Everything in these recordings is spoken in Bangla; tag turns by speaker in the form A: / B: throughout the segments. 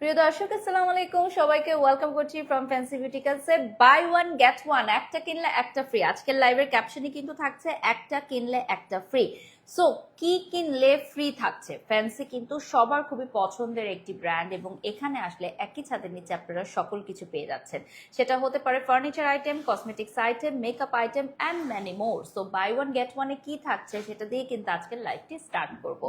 A: প্রিয় দর্শক আসসালামু আলাইকুম, সবাইকে ওয়েলকাম করছি from fancy beauty concept. Buy one get one, একটা কিনলে একটা ফ্রি। আজকের লাইভের ক্যাপশনে কিন্তু থাকছে একটা কিনলে একটা ফ্রি। সো কি কিনলে ফ্রি থাকছে? ফ্যান্সি কিন্তু সবার খুবই পছন্দের একটি ব্র্যান্ড এবং এখানে আসলে একই ছাদের নিচে আপনারা সকল কিছু পেয়ে যাচ্ছেন। সেটা হতে পারে furniture item, cosmetics item, makeup item and many more. So buy one get ওয়ানে কি থাকছে সেটা দিয়ে কিন্তু আজকের লাইভটি স্টার্ট করব।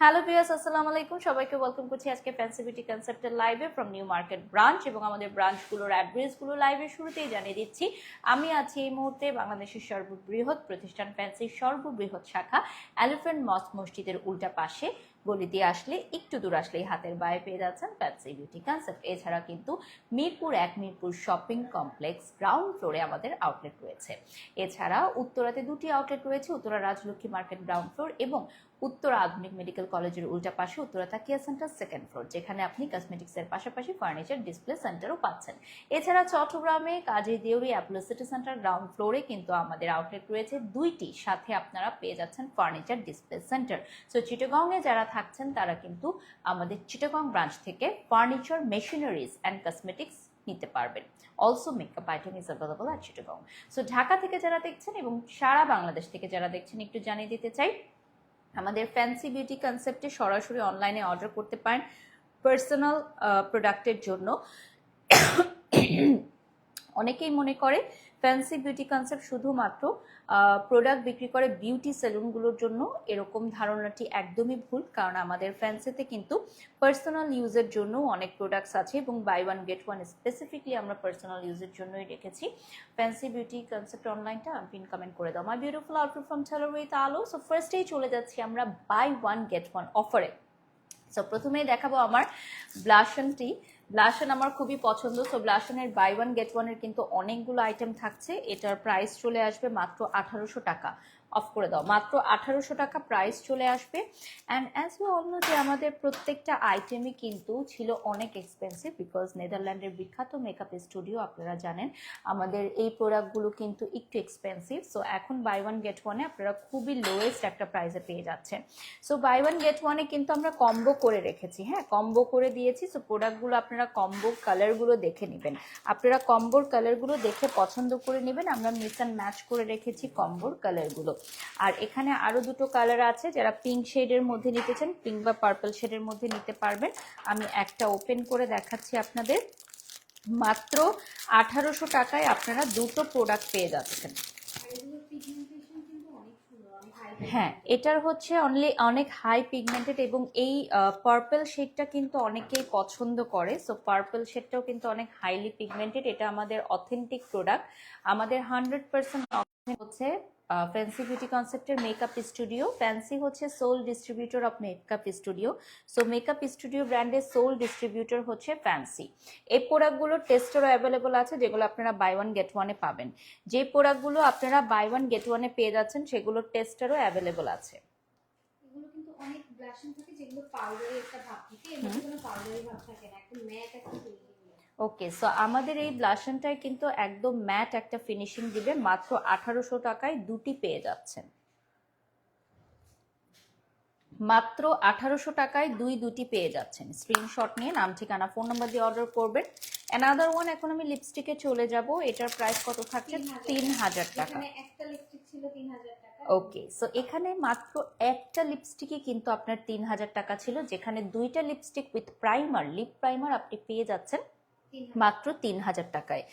A: হ্যালো ভিউয়ার্স, আসসালামু আলাইকুম, সবাইকে ওয়েলকাম করছি আজকে ফ্যান্সি বিউটি কনসেপ্টের লাইভে ফ্রম নিউ মার্কেট ব্রাঞ্চ। এবং আমাদের ব্রাঞ্চগুলোর অ্যাড্রেসগুলো লাইভের শুরুতেই জানিয়ে দিচ্ছি। আমি আছি এই মুহূর্তে বাংলাদেশের সর্ববৃহৎ প্রতিষ্ঠান ফ্যান্সির সর্ববৃহৎ শাখা এলিফ্যান্ট মস্ক মসজিদের উল্টা পাশে। গলি দিয়ে আসলে একটু দূর আসলেই হাতের বায়ে পেয়ে যাচ্ছেন ফ্যান্সি বিউটি কনসেপ্ট। এছাড়া কিন্তু Mirpur 1 Mirpur shopping complex ground ফ্লোরে আমাদের আউটলেট রয়েছে। এছাড়া উত্তরাতে 2টি আউটলেট রয়েছে, Uttara Rajlakshmi market ground floor এবং উত্তরা আধুনিক মেডিকেল কলেজের উল্টা পাশে উত্তরা তাকিয়া সেন্টার সেকেন্ড ফ্লোর, যেখানে আপনি কসমেটিক্সের পাশাপাশি ফার্নিচার ডিসপ্লে সেন্টারও পাচ্ছেন। এছাড়া চট্টগ্রামে Kazi Deuri Apollo city center ground ফ্লোরে কিন্তু আমাদের আউটলেট রয়েছে 2টি, সাথে আপনারা পেয়ে যাচ্ছেন ফার্নিচার ডিসপ্লে সেন্টার। সো চিটাগংয়ে যারা থাকছেন তারা কিন্তু আমাদের চিটাগং ব্রাঞ্চ থেকে ফার্নিচার, মেশিনারিজ অ্যান্ড কসমেটিক্স নিতে পারবেন। Also makeup item is available at Chittagong. So Dhaka থেকে যারা দেখছেন এবং সারা বাংলাদেশ থেকে যারা দেখছেন একটু জানিয়ে দিতে চাই, আমাদের ফ্যান্সি বিউটি কনসেপ্টে সরাসরি অনলাইনে অর্ডার করতে পারেন পার্সোনাল প্রোডাক্টের জন্য। অনেকেই মনে করে ফ্যান্সি বিউটি কনসেপ্ট শুধুমাত্র প্রোডাক্ট বিক্রি করে বিউটি সেলুনগুলোর জন্য। এরকম ধারণাটি একদমই ভুল, কারণ আমাদের ফ্যান্সিতে কিন্তু পার্সোনাল ইউজের জন্য অনেক প্রোডাক্টস আছে এবং buy one get one specifically আমরা পার্সোনাল ইউজের জন্যই রেখেছি। ফ্যান্সি বিউটি কনসেপ্ট অনলাইনটা পিন কমেন্ট করে দাও। My beautiful outfit from tailor with Alo. So ফার্স্টেই চলে যাচ্ছি আমরা বাই ওয়ান গেট ওয়ান অফারে। সো প্রথমেই দেখাবো আমার ব্লাশনটি। ব্লাশন আমার খুবই পছন্দ। সো ব্লাশনের বাই ওয়ান গেট ওয়ানের কিন্তু অনেকগুলো আইটেম থাকছে। এটার প্রাইস চলে আসবে মাত্র 1800 টাকা। অফ করে দাও, মাত্র 1800 টাকা প্রাইস চলে আসবে। And as you all know যে আমাদের প্রত্যেকটা আইটেমই কিন্তু ছিল অনেক এক্সপেন্সিভ, বিকজ নেদারল্যান্ডের বিখ্যাত মেকআপ স্টুডিও, আপনারা জানেন আমাদের এই প্রোডাক্টগুলো কিন্তু একটু এক্সপেন্সিভ। সো এখন বাই ওয়ান গেট ওয়ানে আপনারা খুবই লোয়েস্ট একটা প্রাইসে পেয়ে যাচ্ছেন। সো বাই ওয়ান গেট ওয়ানে কিন্তু আমরা কম্বো করে রেখেছি, হ্যাঁ কম্বো করে দিয়েছি। সো প্রোডাক্টগুলো আপনারা কম্বো কালারগুলো দেখে নেবেন, আপনারা কম্বোর কালারগুলো দেখে পছন্দ করে নেবেন। আমরা মিক্স অ্যান্ড ম্যাচ করে রেখেছি কম্বোর কালারগুলো। আর এখানে আরো দুটো কালার আছে, যারা পিঙ্ক শেডের মধ্যে নিতে চান পিঙ্ক বা পার্পল শেডের মধ্যে নিতে পারবেন। আমি একটা ওপেন করে দেখাচ্ছি আপনাদের। মাত্র 1800 টাকায় আপনারা দুটো প্রোডাক্ট পেয়ে যাচ্ছেন। হ্যাঁ, এটার হচ্ছে অনেক হাই পিগমেন্টেড এবং এই পার্পল শেডটা কিন্তু অনেকেই পছন্দ করে। সো পার্পল শেডটাও কিন্তু অনেক হাইলি পিগমেন্টেড। এটা আমাদের অথেন্টিক প্রোডাক্ট। আমাদের 100% হচ্ছে ফ্যান্সি বিউটি কনসেপ্টের মেকআপ স্টুডিও। ফ্যান্সি হচ্ছে sole distributor of makeup studio. So makeup studio ব্র্যান্ডের সোল ডিস্ট্রিবিউটর হচ্ছে ফ্যান্সি। এই প্রোডাক্টগুলোর টেস্টারও অ্যাভেলেবল আছে, যেগুলো আপনারা বাই ওয়ান গেট ওয়ানে পাবেন। যে প্রোডাক্টগুলো আপনারা বাই ওয়ান গেট ওয়ানে পেয়ে যাচ্ছেন সেগুলোর টেস্টারও অ্যাভেলেবল আছে।
B: এগুলো কিন্তু অনেক ব্লাশিং থাকে, যেগুলো পাউডারি একটা ভাব থাকে, এর মধ্যে কোনো পাউডারি ভাব থাকে না, একদম ম্যাট একটা ফিনিশিং।
A: ওকে, সো আমাদের এই ব্লাশনটায় কিন্তু একদম ম্যাট একটা ফিনিশিং দিবে। মাত্র 1800 টাকায় দুটি পেয়ে যাচ্ছেন। মাত্র 1800 টাকায় দুটি পেয়ে যাচ্ছেন। স্ক্রিনশট নিয়ে নাম, ঠিকানা, ফোন নাম্বার দিয়ে অর্ডার করবেন। অ্যানাদার ওয়ান, এখন আমি লিপস্টিকে চলে যাব। এটার প্রাইস কত থাকছে? 3000 টাকা।
B: একটা লিপস্টিক ছিল 3000 টাকা।
A: ওকে, সো এখানে মাত্র একটা লিপস্টিকই কিন্তু আপনার 3000 টাকা ছিল, যেখানে দুইটা lipstick with primer, lip primer আপনি পেয়ে যাচ্ছেন মাত্র 3000 টাকায়।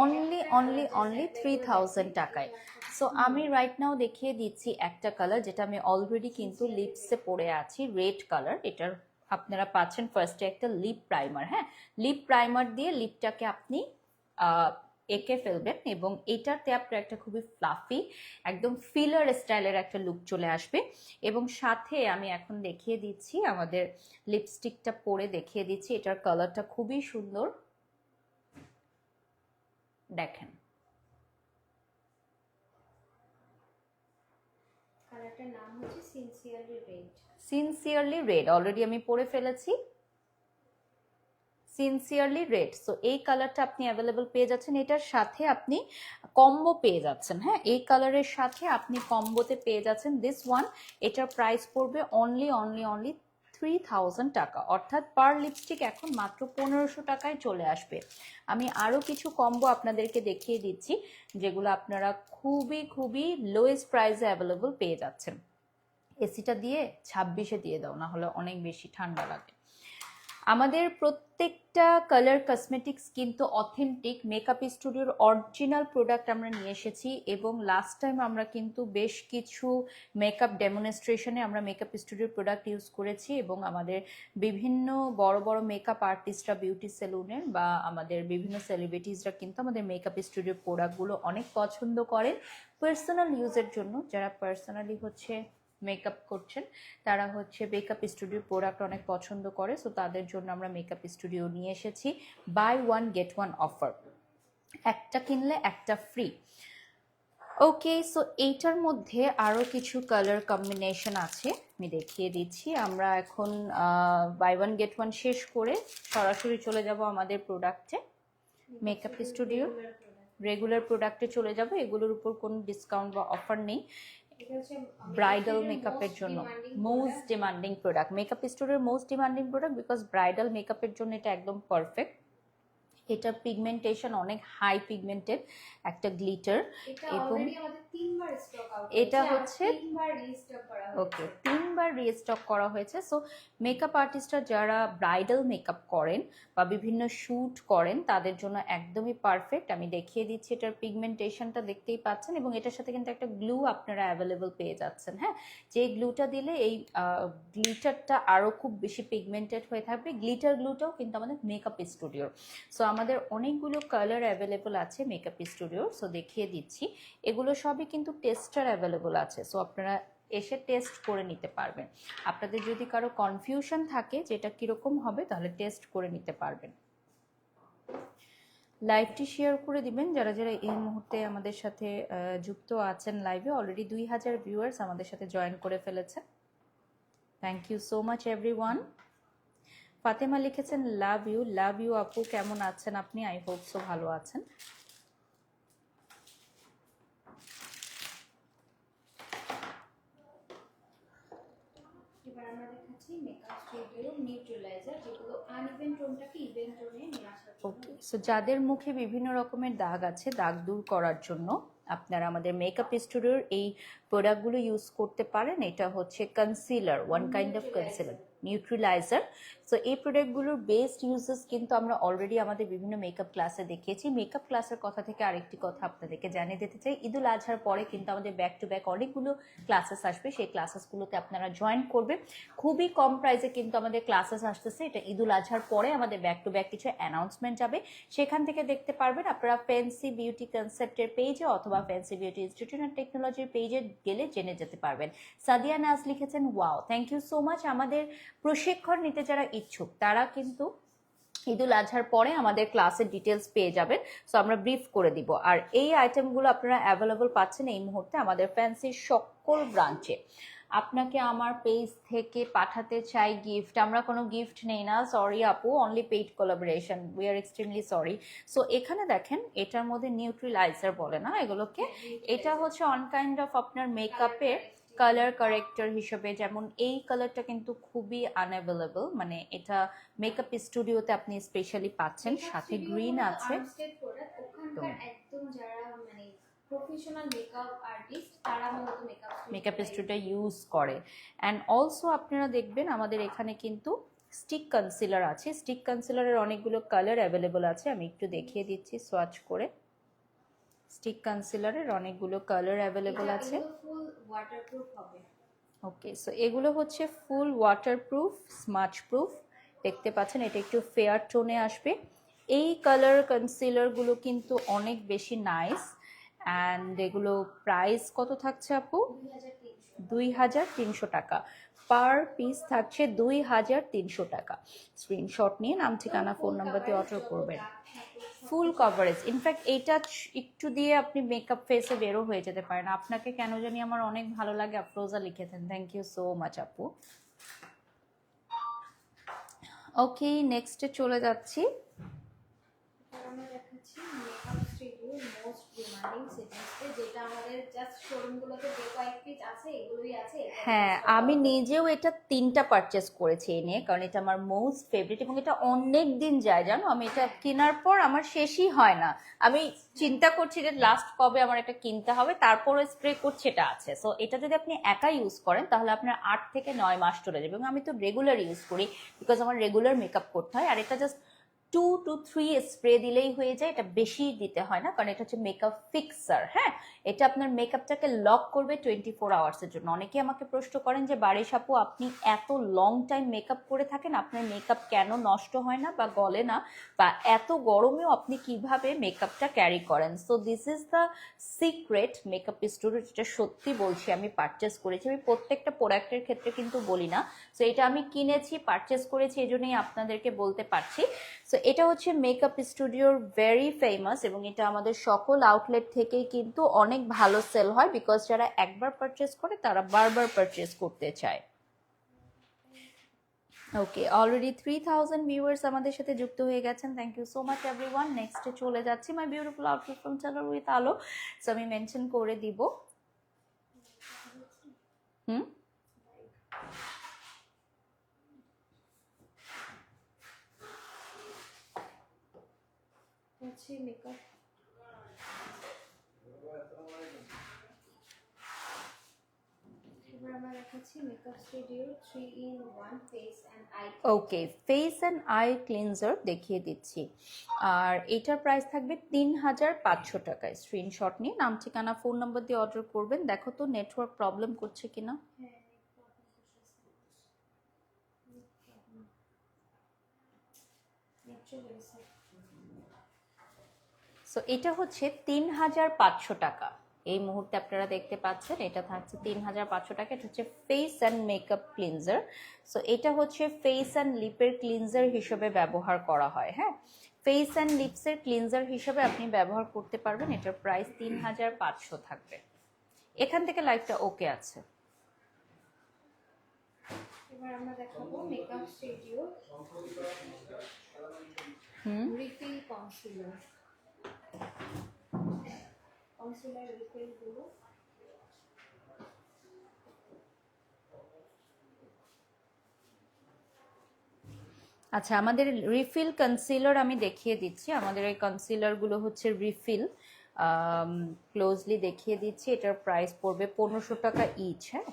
A: অনলি 3000 টাকায়। সো আমি রাইট নাও দেখিয়ে দিচ্ছি একটা কালার, যেটা আমি অলরেডি কিন্তু লিপসে পরে আছি, রেড কালার। এটার আপনারা পাচ্ছেন ফার্স্টে একটা লিপ প্রাইমার। হ্যাঁ, লিপ প্রাইমার দিয়ে লিপটাকে আপনি এঁকে ফেলবেন এবং এটাতে আপনার একটা খুবই ফ্লাফি একদম ফিলার স্টাইলের একটা লুক চলে আসবে। এবং সাথে আমি এখন দেখিয়ে দিচ্ছি আমাদের লিপস্টিকটা পরে দেখিয়ে দিচ্ছি। এটার কালারটা খুবই সুন্দর, দেখেন।
B: কালারটার নাম হচ্ছে sincerely red.
A: Sincerely red already আমি পরে ফেলেছি। Sincerely red. সো এই কালারটা আপনি অ্যাভেলেবল পেয়ে যাচ্ছেন, এটার সাথে আপনি কম্বো পেয়ে যাচ্ছেন। হ্যাঁ, এই কালারের সাথে আপনি কম্বোতে পেয়ে যাচ্ছেন দিস ওয়ান। এটার প্রাইস পড়বে অনলি 3000 টাকা, অর্থাৎ পার লিপস্টিক এখন মাত্র 1500 টাকায় চলে আসবে। আমি আরও কিছু কম্বো আপনাদেরকে দেখিয়ে দিচ্ছি যেগুলো আপনারা খুবই লোয়েস্ট প্রাইসে অ্যাভেলেবল পেয়ে যাচ্ছেন। এসিটা দিয়ে 26-এ দিয়ে দাও, না হলে অনেক বেশি ঠান্ডা লাগে। আমাদের প্রত্যেকটা কালার কসমেটিক্স কিন্তু অথেন্টিক মেকআপ স্টুডিওর অরিজিনাল প্রোডাক্ট আমরা নিয়ে এসেছি, এবং লাস্ট টাইম আমরা কিন্তু বেশ কিছু মেকআপ ডেমনস্ট্রেশনে আমরা মেকআপ স্টুডিওর প্রোডাক্ট ইউজ করেছি, এবং আমাদের বিভিন্ন বড় বড় মেকআপ আর্টিস্টরা বিউটি সেলুনের বা আমাদের বিভিন্ন সেলিব্রিটিসরা কিন্তু আমাদের মেকআপ স্টুডিওর প্রোডাক্টগুলো অনেক পছন্দ করেন পার্সোনাল ইউজের জন্য। যারা পার্সোনালি হচ্ছে মেকআপ করছেন তারা হচ্ছে মেকআপ স্টুডিওর প্রোডাক্ট অনেক পছন্দ করে, সো তাদের জন্য আমরা মেকআপ স্টুডিও নিয়ে এসেছি buy one get one offer, একটা কিনলে একটা ফ্রি। ওকে, সো এইটার মধ্যে আরও কিছু কালার কম্বিনেশন আছে, আমি দেখিয়ে দিচ্ছি। আমরা এখন বাই ওয়ান গেট ওয়ান শেষ করে সরাসরি চলে যাব আমাদের প্রোডাক্টে, মেকআপ স্টুডিও রেগুলার প্রোডাক্টে চলে যাব। এগুলোর উপর কোনো ডিসকাউন্ট বা অফার নেই। ব্রাইডাল মেকআপের জন্য মোস্ট ডিমান্ডিং প্রোডাক্ট, মেকআপ স্টোরের most demanding product, because bridal মেকআপের জন্য এটা একদম পারফেক্ট। এটা পিগমেন্টেশন অনেক হাই পিগমেন্টেড একটা গ্লিটার, এবং এটা হচ্ছে ওকে 3বার রিস্টক করা হয়েছে। সো মেকআপ আর্টিস্টরা যারা ব্রাইডাল মেকআপ করেন বা বিভিন্ন শ্যুট করেন তাদের জন্য একদমই পারফেক্ট। আমি দেখিয়ে দিচ্ছি, এটার পিগমেন্টেশনটা দেখতেই পাচ্ছেন, এবং এটার সাথে কিন্তু একটা গ্লু আপনারা অ্যাভেলেবল পেয়ে যাচ্ছেন। হ্যাঁ, যে গ্লুটা দিলে এই গ্লিটারটা আরও খুব বেশি পিগমেন্টেড হয়ে থাকবে। গ্লিটার গ্লুটাও কিন্তু আমাদের মেকআপ স্টুডিওর। সো আমাদের অনেকগুলো কালার অ্যাভেলেবল আছে মেকআপ স্টুডিওর, সো দেখিয়ে দিচ্ছি। এগুলো সবই কিন্তু টেস্টার অ্যাভেলেবল আছে, সো আপনারা এসে টেস্ট করে নিতে পারবেন। আপনাদের যদি কারো কনফিউশন থাকে যে এটা কীরকম হবে, তাহলে টেস্ট করে নিতে পারবেন। লাইভটি শেয়ার করে দিবেন যারা যারা এই মুহূর্তে আমাদের সাথে যুক্ত আছেন লাইভে। অলরেডি 2000 ভিউয়ার্স আমাদের সাথে জয়েন করে ফেলেছেন। Thank you so much everyone. Fatema লিখেছেন লাভ ইউ আপু, কেমন আছেন আপনি? আই হোপ সো ভালো আছেন।
B: এবার আমরা দেখাচ্ছি মেকআপ স্টুডিও নিউট্রালাইজার, যেগুলো আনইভেন টোনটাকে ইভেন টোনে নিয়ে আসার জন্য।
A: ওকে, সো যাদের মুখে বিভিন্ন রকমের দাগ আছে, দাগ দূর করার জন্য আপনারা আমাদের মেকআপ স্টুডিওর এই প্রোডাক্টগুলো ইউজ করতে পারেন। এটা হচ্ছে concealer, one kind of concealer, neutralizer. So এই প্রোডাক্টগুলোর বেস্ট ইউজেস কিন্তু আমরা অলরেডি আমাদের বিভিন্ন মেকআপ ক্লাসে দেখিয়েছি। মেকআপ ক্লাসের কথা থেকে আরেকটি কথা আপনাদেরকে জানিয়ে দিতে চাই, ঈদুল আজহার পরে কিন্তু আমাদের ব্যাক টু ব্যাক অনেকগুলো ক্লাসেস আসবে, সেই ক্লাসেসগুলোতে আপনারা জয়েন করবেন। খুবই কম প্রাইসে কিন্তু আমাদের ক্লাসেস আসতেছে। এটা ঈদুল আজহার পরে আমাদের ব্যাক টু ব্যাক কিছু অ্যানাউন্সমেন্ট যাবে, সেখান থেকে দেখতে পারবেন। আপনারা ফ্যান্সি বিউটি কনসেপ্টের পেজে অথবা ফ্যান্সি বিউটি ইনস্টিটিউট অ্যান্ড টেকনোলজির পেজে গেলে জেনে যেতে পারবেন। সাদিয়া নাজ লিখেছেন wow, thank you so much. আমাদের প্রশিক্ষণ নিতে যারা ইচ্ছুক তারা কিন্তু ঈদুল আজহার পরে আমাদের ক্লাসের ডিটেলস পেয়ে যাবেন, সো আমরা ব্রিফ করে দিব। আর এই আইটেমগুলো আপনারা অ্যাভেলেবল পাচ্ছেন এই মুহূর্তে আমাদের ফ্যান্সির সকল ব্রাঞ্চে। আপনাকে আমার পেজ থেকে পাঠাতে চাই গিফট, আমরা কোনো গিফট নেই না, সরি আপু, only paid collaboration, we are extremely sorry. So এখানে দেখেন, এটার মধ্যে নিউট্রিলাইজার বলে না এগুলোকে, এটা হচ্ছে অন কাইন্ড অফ আপনার মেকআপের কালার কারেক্টর হিসেবে। যেমন এই কালারটা কিন্তু খুবই আনঅ্যাভেলেবল, মানে এটা মেকআপ স্টুডিওতে আপনি স্পেশালি পাচ্ছেন, সাথে গ্রিন আছে।
B: একদম যারা মানে প্রফেশনাল মেকআপ আর্টিস্ট তারা মূলত
A: মেকআপ স্টুডিও ইউজ করে। অ্যান্ড অলসো আপনারা দেখবেন আমাদের এখানে কিন্তু স্টিক কনসিলার আছে। স্টিক কনসিলারের অনেকগুলো কালার অ্যাভেলেবল আছে, আমি একটু দেখিয়ে দিচ্ছি সোয়াচ করে। স্টিক কনসিলারের অনেকগুলো কালার অ্যাভেলেবল আছে। ওকে, সো এগুলো হচ্ছে ফুল ওয়াটারপ্রুফ, স্মাচ প্রুফ। দেখতে পাচ্ছেন এটা একটু ফেয়ার টোনে আসবে। এই কালার কনসিলারগুলো কিন্তু অনেক বেশি নাইস। অ্যান্ড এগুলো প্রাইস কত থাকছে আপু? 2300 টাকা পার পিস থাকছে, 2300 টাকা। স্ক্রিনশট নিয়ে নাম ঠিকানা ফোন নাম্বার দিয়ে অর্ডার করবেন। ফুল কভারেজ, ইনফ্যাক্ট এইটা একটু দিয়ে আপনি মেকআপ ফেসে বেরো হয়ে যেতে পারেন। আপনাকে কেন জানি আমার অনেক ভালো লাগে, আফরোজা লিখেছেন, থ্যাংক ইউ সো মাচ আপু। ওকে, নেক্সটে চলে যাচ্ছি।
B: এবার আমরা দেখাচ্ছি মেকআপ স্টুডিওর মোস্ট ডিমান্ডিং সেটিংসে, যেটা আমাদের জাস্ট শোরুমগুলোতে যে কয়েক পিস আছে এগুলোই আছে।
A: হ্যাঁ, আমি নিজেও এটা 3টা পারচেস করেছি এই নিয়ে, কারণ এটা আমার মোস্ট ফেভারিট এবং এটা অনেক দিন যায় জানো। আমি এটা কেনার পর আমার শেষই হয় না। আমি চিন্তা করছি যে লাস্ট কবে আমার এটা কিনতে হবে, তারপরে স্প্রে করছি এটা আছে। সো এটা যদি আপনি একা ইউজ করেন তাহলে আপনার 8 থেকে 9 মাস চলে যাবে, এবং আমি তো রেগুলার ইউজ করি বিকজ আমার রেগুলার মেকআপ করতে হয়। আর এটা জাস্ট 2 to 3 স্প্রে দিলেই হয়ে যায়, এটা বেশি দিতে হয় না, কারণ এটা হচ্ছে মেকআপ ফিক্সার। হ্যাঁ, এটা আপনার মেকআপটাকে লক করবে 24 আওয়ার্সের জন্য। অনেকে আমাকে প্রশ্ন করেন যে বারিশ আপু, আপনি এত লং টাইম মেকআপ করে থাকেন, আপনার মেকআপ কেন নষ্ট হয় না বা গলে না, বা এত গরমেও আপনি কিভাবে মেকআপটা ক্যারি করেন। So this is the secret makeup studio, যেটা সত্যি বলছি আমি পারচেস করেছি। আমি প্রত্যেকটা প্রোডাক্টের ক্ষেত্রে কিন্তু বলি না। সো এটা আমি কিনেছি, পারচেস করেছি, এই জন্যই আপনাদেরকে বলতে পারছি। সো এটা হচ্ছে মেকআপ স্টুডিওর ভেরি ফেমাস, এবং এটা আমাদের সকল আউটলেট থেকেই কিন্তু অনেক ভালো সেল হয়, বিকজ যারা একবার পারচেস করে তারা বারবার পারচেস করতে চায়। ওকে, অলরেডি 3000 ভিউয়ার্স আমাদের সাথে যুক্ত হয়ে গেছেন। Thank you so much everyone. নেক্সটে চলে যাচ্ছি my beautiful outfit from tailor with Alo. So আমি মেনশন করে দিব। হুম,
B: হচ্ছে মেকআপ। এবার আমরা দেখাচ্ছি makeup studio 3-in-1 face and eye.
A: Okay, face and eye cleanser দেখিয়ে দিচ্ছি। আর এটার প্রাইস থাকবে 3500 টাকায়। স্ক্রিনশট নিয়ে নাম, ঠিকানা, ফোন নাম্বার দিয়ে অর্ডার করবেন। দেখো তো নেটওয়ার্ক প্রবলেম করছে কিনা। সো এটা হচ্ছে 3500 টাকা। এই মুহূর্তে আপনারা দেখতে পাচ্ছেন এটা থাকছে 3500 টাকা। এটা হচ্ছে face and makeup cleanser. So এটা হচ্ছে ফেস অ্যান্ড লিপের ক্লিনজার হিসেবে ব্যবহার করা হয়। হ্যাঁ, ফেস অ্যান্ড লিপসের ক্লিনজার হিসেবে আপনি ব্যবহার করতে পারবেন। এটার প্রাইস 3500 থাকবে। এখান থেকে লাইফটা ওকে আছে।
B: এবার আমরা দেখাবো makeup studio refill concealer. Concealer refill গুলো
A: আচ্ছা, আমাদের রিফিল কনসিলার আমি দেখিয়ে দিচ্ছি। আমাদের এই কনসিলারগুলো হচ্ছে রিফিল, ক্লোজলি দেখিয়ে দিচ্ছি। এটার প্রাইস পড়বে 1500 টাকা ইচ। হ্যাঁ,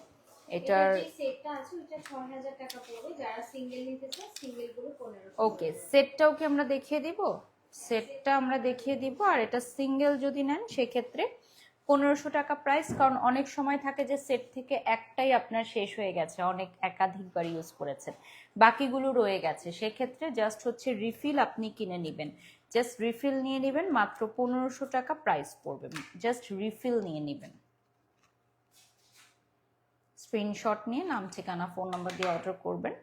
A: এটার
B: যে সেটটা আছে ওটা 6000 টাকা পড়বে। যারা সিঙ্গেল নিতে চায় সিঙ্গেল গুলো 1500।
A: ওকে, সেটটাও কি আমরা দেখিয়ে দিব? সেটটা আমরা দেখিয়ে দিব। আর এটা সিঙ্গেল যদি নেন সেক্ষেত্রে 1500 টাকা প্রাইস, কারণ অনেক সময় থাকে যে সেট থেকে একটাই আপনার শেষ হয়ে গেছে, অনেক একাধিকবার ইউজ করেছেন, বাকিগুলো রয়ে গেছে। সেক্ষেত্রে জাস্ট হচ্ছে রিফিল আপনি কিনে নেবেন। জাস্ট রিফিল নিয়ে নেবেন, মাত্র 1500 টাকা প্রাইস পড়বে। জাস্ট রিফিল নিয়ে নেবেন। স্ক্রিনশট নিয়ে নাম, ঠিকানা, ফোন নাম্বার দিয়ে অর্ডার করবেন।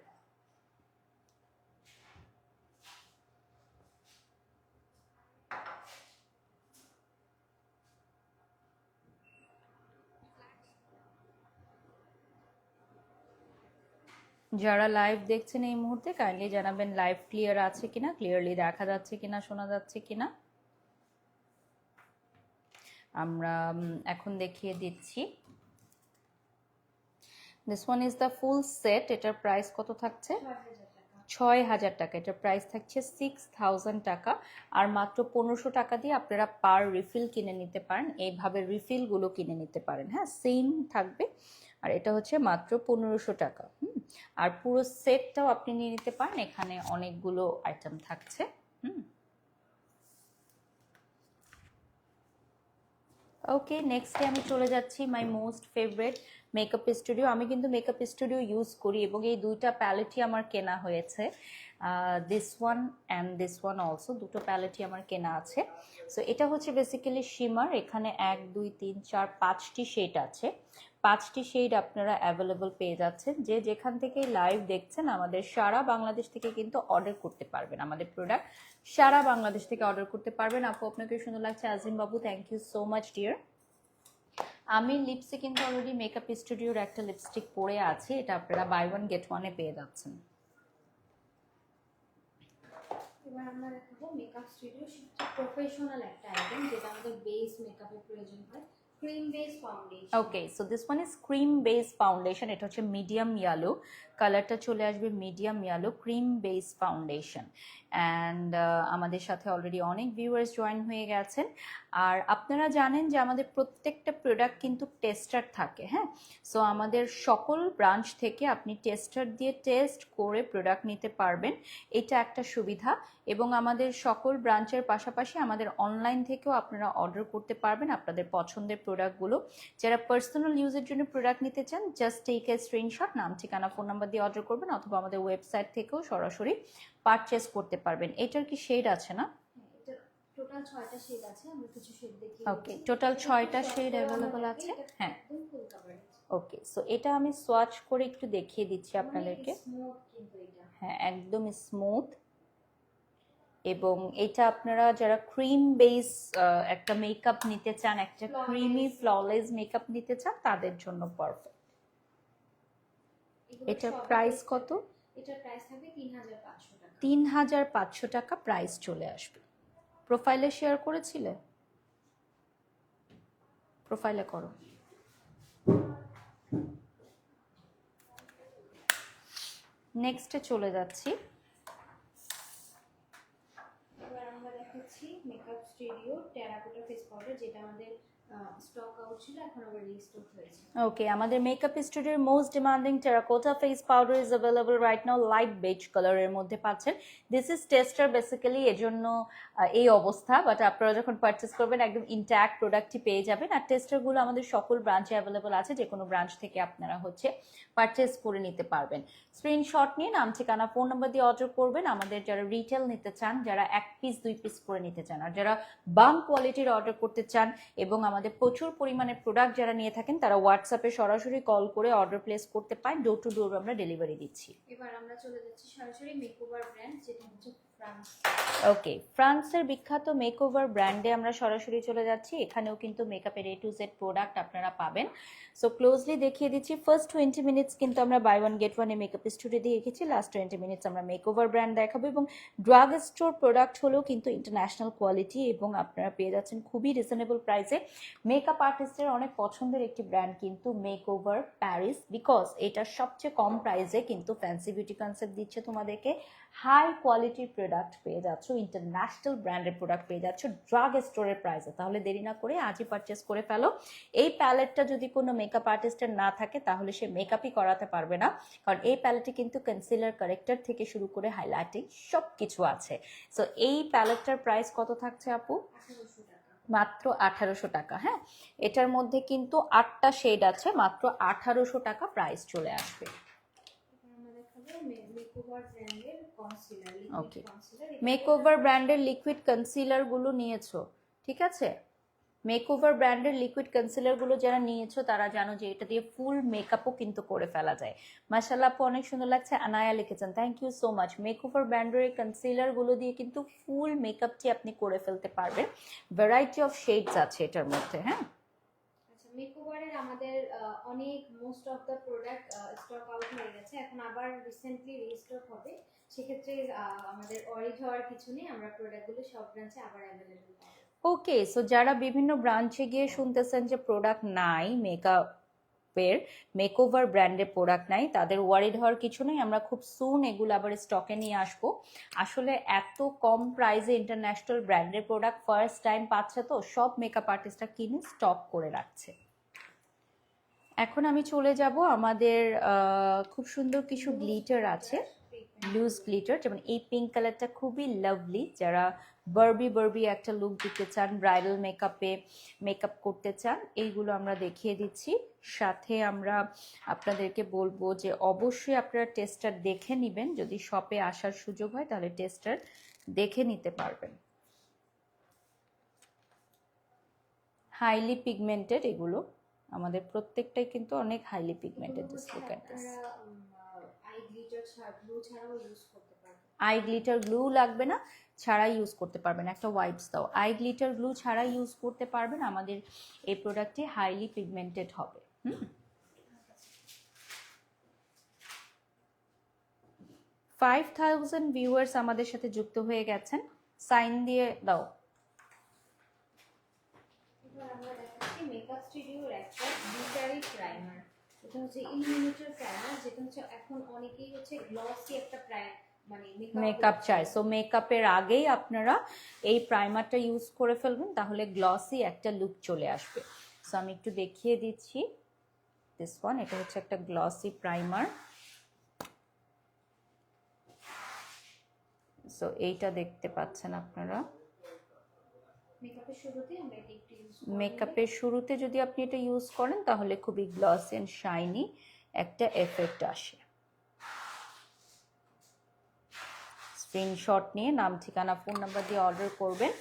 A: যারা লাইভ দেখছেন এই মুহূর্তে কাইন্ডলি জানাবেন লাইভ ক্লিয়ার আছে কিনা, ক্লিয়ারলি দেখা যাচ্ছে কিনা, শোনা যাচ্ছে কিনা। আমরা এখন দেখিয়ে দিচ্ছি। This one is the full set. এটার প্রাইস কত থাকছে? 6000 টাকা। এটার প্রাইস থাকছে 6000 টাকা। আর মাত্র 1500 টাকা দিয়ে আপনারা পার রিফিল কিনে নিতে পারেন। এইভাবে রিফিলগুলো কিনে নিতে পারেন। হ্যাঁ, সেম থাকবে। আর এটা হচ্ছে মাত্র 1500 টাকা। আর পুরো সেটটাও আপনি নিয়ে নিতে পারেন, এখানে অনেকগুলো আইটেম থাকছে। ওকে, নেক্সটে আমি চলে যাচ্ছি my most favourite makeup studio. আমি কিন্তু মেকআপ স্টুডিও ইউজ করি এবং এই দুইটা প্যালেটই আমার কেনা হয়েছে। This one and this one also, দুটো প্যালেটই আমার কেনা আছে। সো এটা হচ্ছে বেসিক্যালি শিমার। এখানে 1 2 3 4 5টি শেড আছে। 5টি শেড আপনারা অ্যাভেলেবল পেয়ে যাচ্ছেন। যে যেখান থেকে লাইভ দেখছেন আমাদের সারা বাংলাদেশ থেকে কিন্তু অর্ডার করতে পারবেন। আমাদের প্রোডাক্ট সারা বাংলাদেশ থেকে অর্ডার করতে পারবেন। আপু, আপনাকে সুন্দর লাগছে। Azim Babu, thank you so much dear. আমি লিপসে কিন্তু অলরেডি মেকআপ স্টুডিওর একটা লিপস্টিক পরে আছি। এটা আপনারা বাই ওয়ান গেট ওয়ানে পেয়ে যাচ্ছেন।
B: এবার আমরা দেখাবো মেকআপ স্টুডিও সবচেয়ে প্রফেশনাল একটা আইটেম যেটা আমাদের বেস মেকআপের প্রয়োজন হয়, cream base foundation.
A: Okay, so this one is cream base foundation. এটা হচ্ছে মিডিয়াম ইয়েলো, কালারটা চলে আসবে medium yellow, cream base foundation. And আমাদের সাথে অলরেডি অনেক ভিউয়ার্স জয়েন হয়ে গেছেন। আর আপনারা জানেন যে আমাদের প্রত্যেকটা প্রোডাক্ট কিন্তু টেস্টার থাকে, হ্যাঁ। সো আমাদের সকল ব্রাঞ্চ থেকে আপনি টেস্টার দিয়ে টেস্ট করে প্রোডাক্ট নিতে পারবেন, এটা একটা সুবিধা। এবং আমাদের সকল ব্রাঞ্চের পাশাপাশি আমাদের অনলাইন থেকেও আপনারা অর্ডার করতে পারবেন আপনাদের পছন্দের প্রোডাক্টগুলো। যারা পার্সোনাল ইউজের জন্য প্রোডাক্ট নিতে চান, জাস্ট টেক এ স্ক্রিনশট, নাম ঠিকানা ফোন নাম্বার দিয়ে অর্ডার করবেন, অথবা আমাদের ওয়েবসাইট থেকেও সরাসরি পারচেস করতে পারবেন। এটার কি শেড আছে না?
B: এটা টোটাল 6টা শেড আছে, আমরা কিছু শেড দেখিয়ে
A: ওকে, টোটাল 6টা শেড অ্যাভেলেবল আছে, হ্যাঁ।
B: একদম ফুল কভারেজ।
A: ওকে, সো এটা আমি সোয়াচ করে একটু দেখিয়ে দিচ্ছি আপনাদেরকে।
B: স্মুথ কিন্তু এটা,
A: হ্যাঁ, একদম স্মুথ। এবং এটা আপনারা যারা ক্রিম বেস একটা মেকআপ নিতে চান, একটা ক্রিমি ফ্ললেস মেকআপ নিতে চান, তাদের জন্য পারফেক্ট। এটার প্রাইস কত?
B: এটার প্রাইস থাকবে 3500 টাকা।
A: 3500 টাকা প্রাইস চলে আসবে। প্রোফাইলে শেয়ার করেছিলে? প্রোফাইলে করো। নেক্সটে চলে যাচ্ছি।
B: এবার আমরা দেখাচ্ছি makeup studio terracotta face powder, যেটা আমাদের স্টক আউট ছিল, এখন আবার রিস্টক হয়েছে।
A: ওকে, আমাদের মেকআপ স্টুডিওর most demanding terracotta face powder is available right now, light beige কালারের মধ্যে পাচ্ছেন। দিস ইজ টেস্টার বেসিক্যালি, এজন্য এই অবস্থা, বাট আপনারা যখন পারচেস করবেন একদম ইনট্যাক্ট প্রোডাক্টই পেয়ে যাবেন। আর টেস্টারগুলো আমাদের সকল ব্রাঞ্চে অ্যাভেলেবল আছে, যে কোনো ব্রাঞ্চ থেকে আপনারা হচ্ছে পারচেস করে নিতে পারবেন। স্ক্রিনশট নিয়ে নাম ঠিকানা ফোন নাম্বার দিয়ে অর্ডার করবেন। আমাদের যারা রিটেল নিতে চান, যারা 1 পিস 2 পিস করে নিতে চান, আর যারা বাম কোয়ালিটির অর্ডার করতে চান এবং আমাদের প্রচুর পরিমাণে প্রোডাক্ট যারা নিয়ে থাকেন, তারা হোয়াটসঅ্যাপে সরাসরি কল করে অর্ডার প্লেস করতে পারেন। ডোর টু ডোর আমরা ডেলিভারি দিচ্ছি।
B: এবার আমরা চলে যাচ্ছি সরাসরি মেকওভার ব্র্যান্ড, যেটা হচ্ছে ফ্রান্স।
A: ওকে, ফ্রান্সের বিখ্যাত মেকওভার ব্র্যান্ডে আমরা সরাসরি চলে যাচ্ছি। এখানেও কিন্তু মেকআপের A to Z প্রোডাক্ট আপনারা পাবেন। সো ক্লোজলি দেখিয়ে দিচ্ছি। ফার্স্ট 20 মিনিটস কিন্তু আমরা buy one get one makeup studio দিয়ে রেখেছি, লাস্ট 20 মিনিটস আমরা মেকওভার ব্র্যান্ড দেখাবো। এবং ড্রাগ স্টোর প্রোডাক্ট হলেও কিন্তু ইন্টারন্যাশনাল কোয়ালিটি, এবং আপনারা পেয়ে যাচ্ছেন খুবই রিজনেবল প্রাইসে। মেকআপ আর্টিস্টের অনেক পছন্দের একটি ব্র্যান্ড কিন্তু মেকওভার প্যারিস, বিকজ এটা সবচেয়ে কম প্রাইসে কিন্তু ফ্যান্সি বিউটি কনসেপ্ট দিচ্ছে তোমাদেরকে। হাই কোয়ালিটির প্রোডাক্ট পেয়ে যাচ্ছ, ইন্টারন্যাশনাল ব্র্যান্ডের প্রোডাক্ট পেয়ে যাচ্ছ ড্রাগ স্টোরের প্রাইসে। তাহলে দেরি না করে আজই পারচেস করে ফেলো। এই প্যালেটটা যদি কোনো মেকআপ আর্টিস্টের না থাকে, তাহলে সে মেকআপই করাতে পারবে না, কারণ এই প্যালেটে কিন্তু কনসিলার, কারেক্টর থেকে শুরু করে হাইলাইটিং সব কিছু আছে। সো এই প্যালেটটার প্রাইস কত থাকছে আপু?
B: 1800 টাকা।
A: মাত্র 1800 টাকা। হ্যাঁ, এটার মধ্যে কিন্তু 8টা শেড আছে, মাত্র 1800 টাকা প্রাইস চলে আসবে। ওকে, মেকওভার ব্র্যান্ডের লিকুইড কনসিলার গুলো নিয়েছো, ঠিক আছে। মেকওভার ব্র্যান্ডের লিকুইড কনসিলার গুলো যারা নিয়েছো, তারা জানো যে এটা দিয়ে ফুল মেকআপও কিন্তু করে ফেলা যায়। মাশাআল্লাহ আপু, অনেক সুন্দর লাগছে। আনায়া লিখেছেন, thank you so much. Makeover ব্র্যান্ডের এই কনসিলার গুলো দিয়ে কিন্তু ফুল মেকআপটি আপনি করে ফেলতে পারবেন। ভ্যারাইটি অফ শেডস আছে এটার মধ্যে। হ্যাঁ,
B: মেকওভারের আমাদের অনেক most of the product stock out হয়ে গেছে, এখন আবার রিসেন্টলি রিস্টক হবে। সেক্ষেত্রে আমাদের অরিড হওয়ার কিছু নেই, আমরা প্রোডাক্টগুলো সব ব্রাঞ্চে আবার অ্যাভেলেবল পাবো।
A: ওকে, সো যারা বিভিন্ন ব্রাঞ্চে গিয়ে শুনতেছেন যে প্রোডাক্ট নাই, মেকআপের মেকওভার ব্র্যান্ডের প্রোডাক্ট নাই, তাদের ওয়ারিড হওয়ার কিছু নেই। আমরা খুব সুন এগুলো আবার স্টকে নিয়ে আসবো। আসলে এত কম প্রাইসে ইন্টারন্যাশনাল ব্র্যান্ডের প্রোডাক্ট ফার্স্ট টাইম পাচ্ছে, তো সব মেকআপ আর্টিস্টরা কিনে স্টক করে রাখছে। এখন আমি চলে যাব, আমাদের খুব সুন্দর কিছু গ্লিটার আছে, লুজ গ্লিটার, যেমন এই পিঙ্ক কালারটা খুবই লাভলি। যারা বারবি একটা লুক দিতে চান, ব্রাইডাল মেকআপ করতে চান, এইগুলো আমরা দেখিয়ে দিচ্ছি। সাথে আমরা আপনাদেরকে বলবো যে অবশ্যই আপনারা টেস্টার দেখে নেবেন, যদি শপে আসার সুযোগ হয় তাহলে টেস্টার দেখে নিতে পারবেন। হাইলি পিগমেন্টেড এগুলো, আমাদের প্রত্যেকটাই কিন্তু অনেক highly pigmented. Just look at this. I glitter glue লাগবে না, ছাড়াই ইউজ করতে পারবেন। একটা ওয়াইপস দাও। আই গ্লিটার গ্লু ছাড়াই ইউজ করতে পারবেন। আমাদের এই প্রোডাক্টটি হাইলি পিগমেন্টেড হবে। 5000 ভিউয়ার্স আমাদের সাথে যুক্ত হয়ে গেছেন, সাইন দিয়ে দাও।
B: এবার আমরা দেখাচ্ছি মেকআপ স্টুডিওর একটা গ্লিটারি প্রাইমার। এটা হচ্ছে ইলুমিনেটর প্রাইমার, যেটা হচ্ছে এখন অনেকেই হচ্ছে গ্লসি একটা মানে
A: মেকআপ চাই, সো মেকআপের আগেই আপনারা এই প্রাইমারটা ইউজ করে ফেলবেন, তাহলে গ্লসি একটা লুক চলে আসবে। সো আমি একটু দেখিয়ে দিচ্ছি, দিস ওয়ান, এটা হচ্ছে একটা গ্লসি প্রাইমার। সো এইটা দেখতে পাচ্ছেন আপনারা,
B: মেকআপের শুরুতে আমরা এটা একটু ইউজ
A: মেকআপের শুরুতে যদি আপনি এটা ইউজ করেন তাহলে খুবই গ্লসি এন্ড শাইনি একটা এফেক্ট আসে। স্ক্রিনশট নিয়ে নাম, ঠিকানা, ফোন নাম্বার দিয়ে অর্ডার করবেন।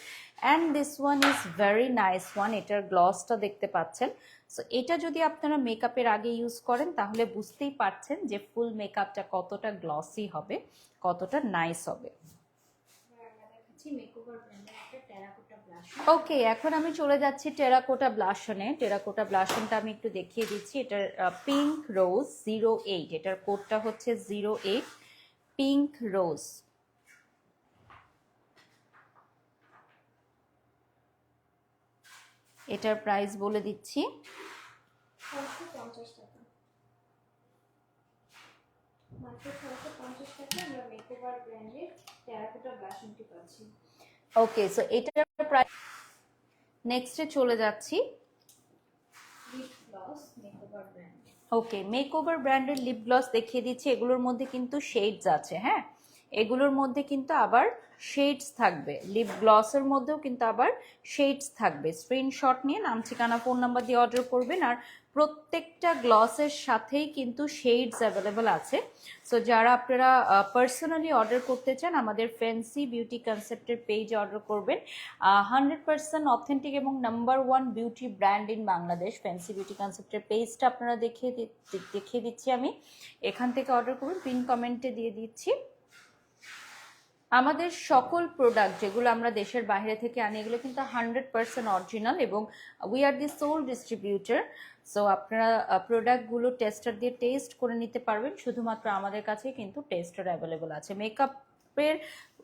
A: And this one is very nice one, এটার গ্লসটা দেখতে পাচ্ছেন। সো এটা যদি আপনারা মেকআপের আগে ইউজ করেন তাহলে বুঝতেই পারছেন যে ফুল মেকআপটা কতটা গ্লসি হবে, কতটা নাইস হবে। ওকে, এখন আমি চলে যাচ্ছি টেরাকোটা ব্লাশনে। টেরাকোটা ব্লাশনটা আমি একটু দেখিয়ে দিচ্ছি। এটার পিঙ্ক রোজ 08, এটার কোডটা হচ্ছে 08 পিঙ্ক রোজ। এটার প্রাইস বলে দিচ্ছি,
B: 650 টাকা। মাত্র 650 টাকা আমরা মেকওভার ব্র্যান্ডের টেরাকোটা ব্লাশনটি পাচ্ছি।
A: ওকে, সো এটার প্রাইস। নেক্সটে চলে যাচ্ছি,
B: লিপ গ্লস মেকওভার ব্র্যান্ড।
A: ওকে, মেকওভার ব্র্যান্ডের লিপ গ্লস দেখিয়ে দিচ্ছি। এগুলোর মধ্যে কিন্তু শেডস আছে, হ্যাঁ, এগুলোর মধ্যে কিন্তু আবার শেডস থাকবে, লিপ গ্লসের মধ্যেও কিন্তু আবার শেডস থাকবে। স্ক্রিনশট নিয়ে নাম, ঠিকানা, ফোন নাম্বার দিয়ে অর্ডার করবেন। আর প্রত্যেকটা গ্লসের সাথেই কিন্তু শেডস অ্যাভেলেবেল আছে। সো যারা আপনারা পার্সোনালি অর্ডার করতে চান আমাদের ফ্যান্সি বিউটি কনসেপ্টের পেজে অর্ডার করবেন। 100% অথেন্টিক এবং number 1 beauty brand in Bangladesh fancy beauty কনসেপ্টের পেজটা আপনারা দেখিয়ে দিচ্ছি আমি, এখান থেকে অর্ডার করুন, পিন কমেন্টে দিয়ে দিচ্ছি। আমাদের সকল প্রোডাক্ট যেগুলো আমরা দেশের বাইরে থেকে আনি এগুলো কিন্তু 100% অরিজিনাল এবং we are the soul distributor. So আপনারা প্রোডাক্টগুলো টেস্টার দিয়ে টেস্ট করে নিতে পারবেন, শুধুমাত্র আমাদের কাছে কিন্তু টেস্টার অ্যাভেলেবল আছে। মেকআপের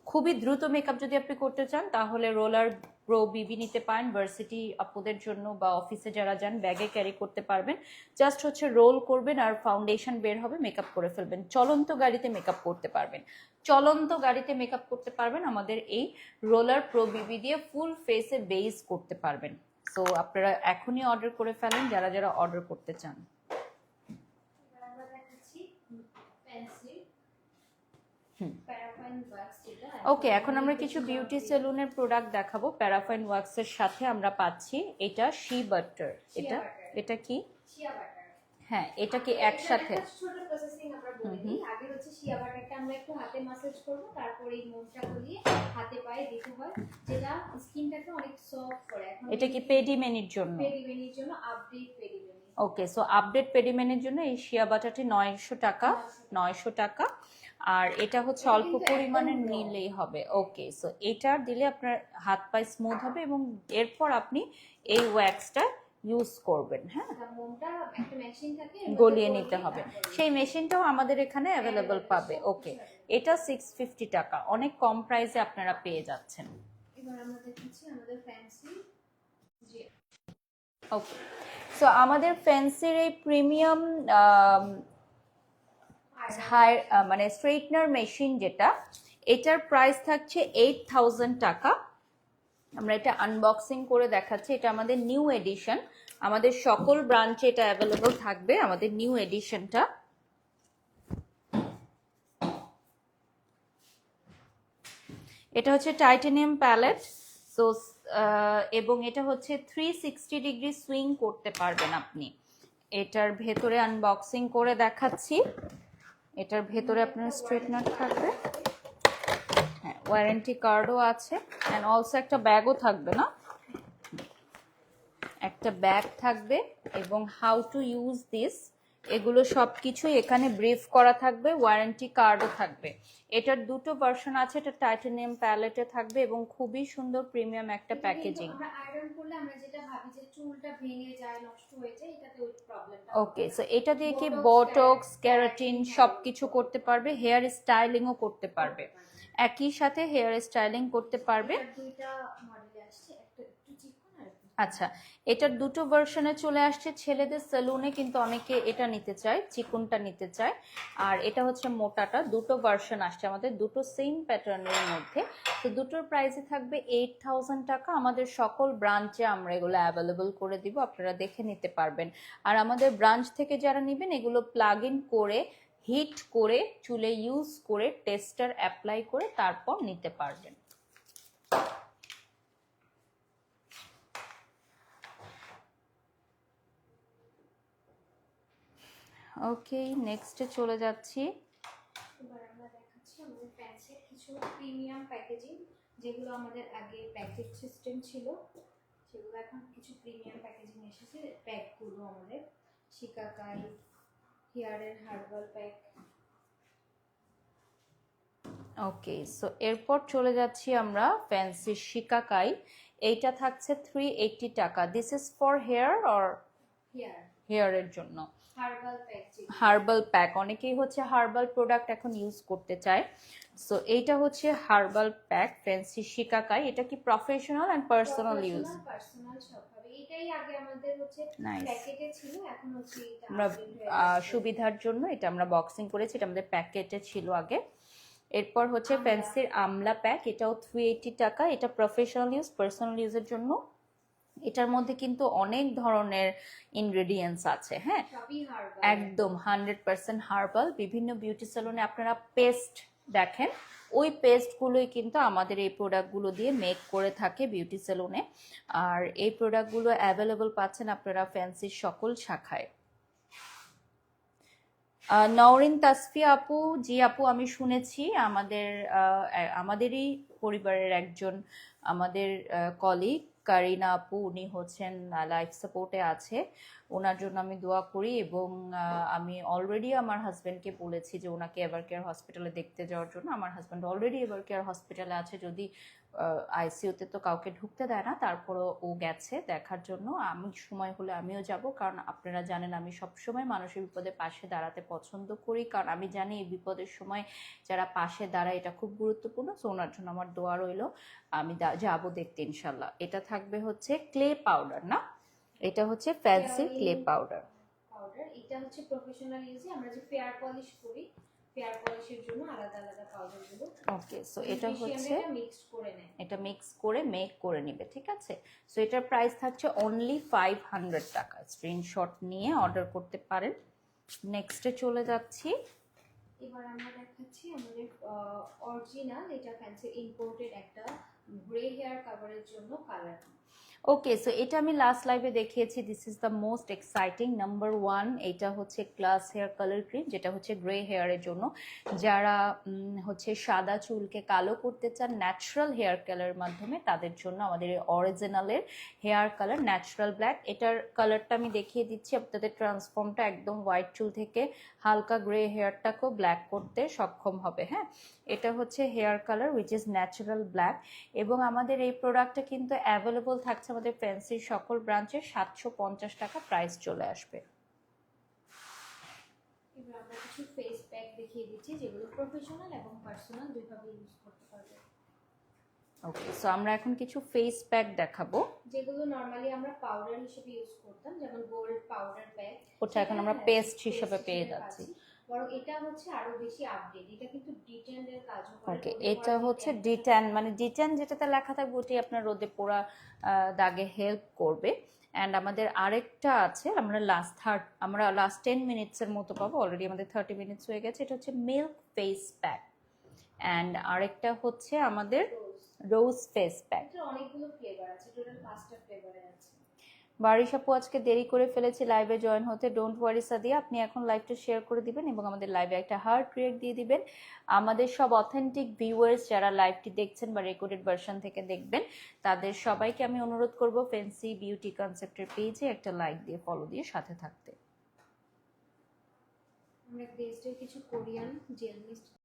A: খুবই দ্রুত মেকআপ যদি আপনি করতে চান তাহলে রোলার প্রো বিবি নিতে পারেন, ভার্সিটি আপুদের জন্য বা অফিসে যারা যান ব্যাগে ক্যারি করতে পারবেন। জাস্ট হচ্ছে রোল করবেন আর ফাউন্ডেশন বের হবে, মেকআপ করে ফেলবেন। চলন্ত গাড়িতে মেকআপ করতে পারবেন, চলন্ত গাড়িতে মেকআপ করতে পারবেন আমাদের এই রোলার প্রো বিবি দিয়ে, ফুল ফেসে বেস করতে পারবেন। সো আপনারা এখনই অর্ডার করে ফেলেন যারা যারা অর্ডার করতে চান। ওকে, এখন আমরা কিছু বিউটি সেলুনের প্রোডাক্ট দেখাবো। প্যারাফাইন ওয়াক্সের সাথে আমরা পাচ্ছি এটা শি বাটার। এটা কি? হ্যাঁ, এটা কি একসাথে?
B: ছোট প্রসেসিং আমরা বলে দিই। আগে হচ্ছে শিয়া বাটারটা আমরা একটু হাতে ম্যাসাজ করব, তারপরে এই মোমটা গলিয়ে হাতে পায়ে দিতে হয়, যেটা স্কিনটাকে অনেক সফট করে। এখন
A: এটা কি পেডিমেনির জন্য?
B: পেডিমেনির জন্য আপডেট পেডিমেনি।
A: ওকে, সো আপডেট পেডিমেনের জন্য এই শিয়া বাটারটি 900 টাকা, 900 টাকা। আর এটা হচ্ছে অল্প পরিমাণে নিলেই হবে। ওকে, সো এটা দিলে আপনার হাত পায়ে স্মুথ হবে এবং এরপর আপনি এই ওয়্যাক্সটা ইউজ করবেন। হ্যাঁ,
B: একটা মেশিন থাকে,
A: গলিয়ে নিতে হবে, সেই মেশিনটাও আমাদের এখানে অ্যাভেলেবল পাবে। ওকে, এটা 650 টাকা, অনেক কম প্রাইসে আপনারা পেয়ে যাচ্ছেন।
B: এবার আমরা দেখাচ্ছি আমাদের ফ্যান্সি যে
A: ওকে, সো আমাদের ফ্যান্সির এই প্রিমিয়াম মানে স্ট্রেটনার মেশিন যেটা, এটার প্রাইস থাকছে 8000 টাকা। আমরা এটা আনবক্সিং করে দেখাচ্ছি। এটা আমাদের নিউ এডিশন, আমাদের সকল ব্রাঞ্চে এটা অ্যাভেলেবল থাকবে, আমাদের নিউ এডিশনটা। এটা হচ্ছে টাইটানিয়াম প্যালেট। সো এবং এটা হচ্ছে 360 ডিগ্রি সুইং করতে পারবেন আপনি। এটার ভেতরে আনবক্সিং করে দেখাচ্ছি। এটার ভেতরে আপনার স্ট্রেটনার থাকবে, হ্যাঁ, ওয়ারেন্টি কার্ডও আছে, অ্যান্ড অলসো একটা ব্যাগও থাকবে, না একটা ব্যাগ থাকবে এবং হাউ টু ইউজ দিস এগুলো সবকিছুই এখানে ব্রিফ করা থাকবে, ওয়ারেন্টি কার্ডও থাকবে। এটার দুটো ভার্সন আছে, এটা টাইটানিয়াম প্যালেটে থাকবে এবং খুবই সুন্দর প্রিমিয়াম একটা প্যাকেজিং।
B: আমরা আয়রন করলে আমরা যেটা ভাবি যে চুলটা ভেঙে যায়, নষ্ট হয়ে যায়, এটাতে ওই প্রবলেমটা
A: ওকে, সো এটা দিয়ে কি বোটক্স, কেরাটিন সবকিছু করতে পারবে, হেয়ার স্টাইলিংও করতে পারবে, একই সাথে হেয়ার স্টাইলিং করতে পারবে।
B: দুইটা মডেলে আসছে, একটা একটু চিকন আর
A: আচ্ছা, এটার দুটো ভার্সনে চলে আসছে। ছেলেদের সেলুনে কিন্তু অনেকে এটা নিতে চায়, চিকনটা নিতে চায়, আর এটা হচ্ছে মোটাটা। দুটো ভার্সন আসছে আমাদের, দুটো সেম প্যাটার্নের মধ্যে। তো দুটোর প্রাইসে থাকবে 8000 টাকা। আমাদের সকল ব্রাঞ্চে আমরা এগুলো অ্যাভেলেবল করে দিব, আপনারা দেখে নিতে পারবেন। আর আমাদের ব্রাঞ্চ থেকে যারা নেবেন এগুলো প্লাগ ইন করে, হিট করে, চুলে ইউজ করে, টেস্টার অ্যাপ্লাই করে তারপর নিতে পারবেন। ওকে, নেক্সটে চলে যাচ্ছি।
B: এবার আমরা দেখাচ্ছি আমাদের প্যান্টসের কিছু প্রিমিয়াম প্যাকেজিং, যেগুলো আমাদের আগে প্যাকেট সিস্টেম ছিল, সেগুলো এখন কিছু প্রিমিয়াম প্যাকেজিং এসেছে। প্যাকগুলো আমাদের শিকাকাই হেয়ারের হার্বাল প্যাক।
A: ওকে, সো এরপর চলে যাচ্ছি আমরা ফ্যান্সি শিকাকাই। এইটা থাকছে 380 টাকা। This is for hair or হেয়ারের জন্য হার্বাল প্যাক। অনেকেই হচ্ছে হার্বাল প্রোডাক্ট এখন ইউজ করতে চায়। সো এইটা হচ্ছে হার্বাল প্যাক ফ্যান্সি শিকাকাই। এটা কি professional and personal use?
B: Personal সব হবে। এটাই আগে আমাদের হচ্ছে প্যাকেটে ছিল, এখন হচ্ছে এটা
A: আমরা সুবিধার জন্য এটা আমরা বক্সিং করেছি, এটা আমাদের প্যাকেটে ছিল আগে। এরপর হচ্ছে ফ্যান্সির আমলা প্যাক, এটাও 380 টাকা। এটা প্রফেশনাল ইউজ, পার্সোনাল ইউজের জন্য। এটার মধ্যে কিন্তু অনেক ধরনের ইনগ্রেডিয়েন্টস আছে, হ্যাঁ, একদম 100% হার্বাল। বিভিন্ন বিউটি সেলুনে আপনারা পেস্ট দেখেন, ওই পেস্টগুলোই কিন্তু আমাদের এই প্রোডাক্টগুলো দিয়ে মেক করে থাকে বিউটি সেলুনে। আর এই প্রোডাক্টগুলো অ্যাভেলেবল পাচ্ছেন আপনারা ফ্যান্সির সকল শাখায়। নওরিন তাসফিয়া আপু, জি আপু, আমি শুনেছি আমাদেরই পরিবারের একজন, আমাদের কলিগ কারিনা আপু, উনি হচ্ছেন লাইফ সাপোর্টে আছে। ওনার জন্য আমি দোয়া করি এবং আমি অলরেডি আমার হাজব্যান্ডকে বলেছি যে ওনাকে এভার কেয়ার হসপিটালে দেখতে যাওয়ার জন্য। আমার হাজব্যান্ড অলরেডি এভার কেয়ার হসপিটালে আছে, যদি আইসিইউতে তো কাউকে ঢুকতে দেয় না, তারপরও ও গেছে দেখার জন্য। আমি সময় হলে আমিও যাব, কারণ আপনারা জানেন আমি সবসময় মানুষের বিপদে পাশে দাঁড়াতে পছন্দ করি, কারণ আমি জানি এই বিপদের সময় যারা পাশে দাঁড়ায় এটা খুব গুরুত্বপূর্ণ। সো ওনার জন্য আমার দোয়া রইল, আমি যাব দেখতে ইনশাল্লাহ। এটা থাকবে হচ্ছে ক্লে পাউডার, না এটা হচ্ছে ফ্যান্সি ক্লে পাউডার।
B: এটা হচ্ছে প্রফেশনাল ইউজে, আমরা যে ফেয়ার পলিশ করি, ফেয়ার পলিশের জন্য আলাদা আলাদা পাউডারগুলো।
A: ওকে, সো এটা হচ্ছে এটা মিক্স করে মেক করে নিবে, ঠিক আছে। সো এটার প্রাইস থাকছে অনলি 500 টাকা। স্ক্রিনশট নিয়ে অর্ডার করতে পারেন। নেক্সটে চলে যাচ্ছি।
B: এবার আমরা দেখাচ্ছি আমাদের অরিজিনাল, এটা ফ্যান্সি ইম্পোর্টেড একটা গ্রে হেয়ার কভারের জন্য কালার।
A: ওকে, সো এটা আমি লাস্ট লাইভে দেখিয়েছি। This is the most exciting number 1। এটা হচ্ছে ক্লাস হেয়ার কালার ক্রিম, যেটা হচ্ছে গ্রে হেয়ারের জন্য। যারা হচ্ছে সাদা চুলকে কালো করতে চান ন্যাচারাল হেয়ার কালারের মাধ্যমে, তাদের জন্য আমাদের এই অরিজিনালের হেয়ার কালার ন্যাচারাল ব্ল্যাক। এটার কালারটা আমি দেখিয়ে দিচ্ছি আপনাদের। ট্রান্সফর্মটা একদম হোয়াইট চুল থেকে হালকা গ্রে হেয়ারটাকেও ব্ল্যাক করতে সক্ষম হবে, হ্যাঁ। এটা হচ্ছে hair colour which is natural black. এবং আমাদের এই প্রোডাক্টটা কিন্তু অ্যাভেলেবল থাকছে আমাদের ফ্যান্সির সকল ব্রাঞ্চে। 750 টাকা প্রাইস চলে আসবে।
B: এবার আমরা কিছু ফেস প্যাক দেখিয়ে দিচ্ছি, যেগুলো প্রফেশনাল এবং পার্সোনাল দুইভাবে ইউজ করতে পারবে।
A: ওকে, সো আমরা এখন কিছু ফেস প্যাক দেখাবো,
B: যেগুলো নরমালি আমরা পাউডার হিসেবে ইউজ করতাম, যেমন গোল্ড পাউডার প্যাক,
A: ওটা এখন আমরা পেস্ট হিসেবে পেয়ে যাচ্ছি।
B: বরং এটা হচ্ছে আরো বেশি আপডেট, এটা কিন্তু ডিটেন এর কাজও করে।
A: ওকে, এটা হচ্ছে ডিট্যান, মানে ডিট্যান যেটাতে লেখা থাকবে ওটি আপনার রোদে পোড়া দাগে হেল্প করবে। অ্যান্ড আমাদের আরেকটা আছে, আমরা লাস্ট 10 মিনিটসের মতো পাবো, অলরেডি আমাদের 30 মিনিটস হয়ে গেছে। এটা হচ্ছে মিল্ক ফেস প্যাক। অ্যান্ড আরেকটা হচ্ছে আমাদের রোজ ফেস প্যাক।
B: অনেকগুলো ফ্লেভার আছে, টোটাল 5টা ফ্লেভারে আছে।
A: বারিশ আপু আজকে দেরি করে ফেলেছি লাইভে জয়েন হতে। ডোন্ট ওয়ারি সাদিয়া, আপনি এখন লাইভটা শেয়ার করে দিবেন এবং আমাদের লাইভে একটা হার্ট রিয়েক্ট দিয়ে দিবেন। আমাদের সব অথেন্টিক ভিউয়ার্স যারা লাইভটি দেখছেন বা রেকর্ডেড ভার্সন থেকে দেখবেন, তাদের সবাইকে আমি অনুরোধ করব ফ্যান্সি বিউটি কনসেপ্টের পেজে একটা লাইক দিয়ে ফলো দিয়ে সাথে থাকতে।
B: আমরা গ্লেজডের কিছু কোরিয়ান জেল মিস্ট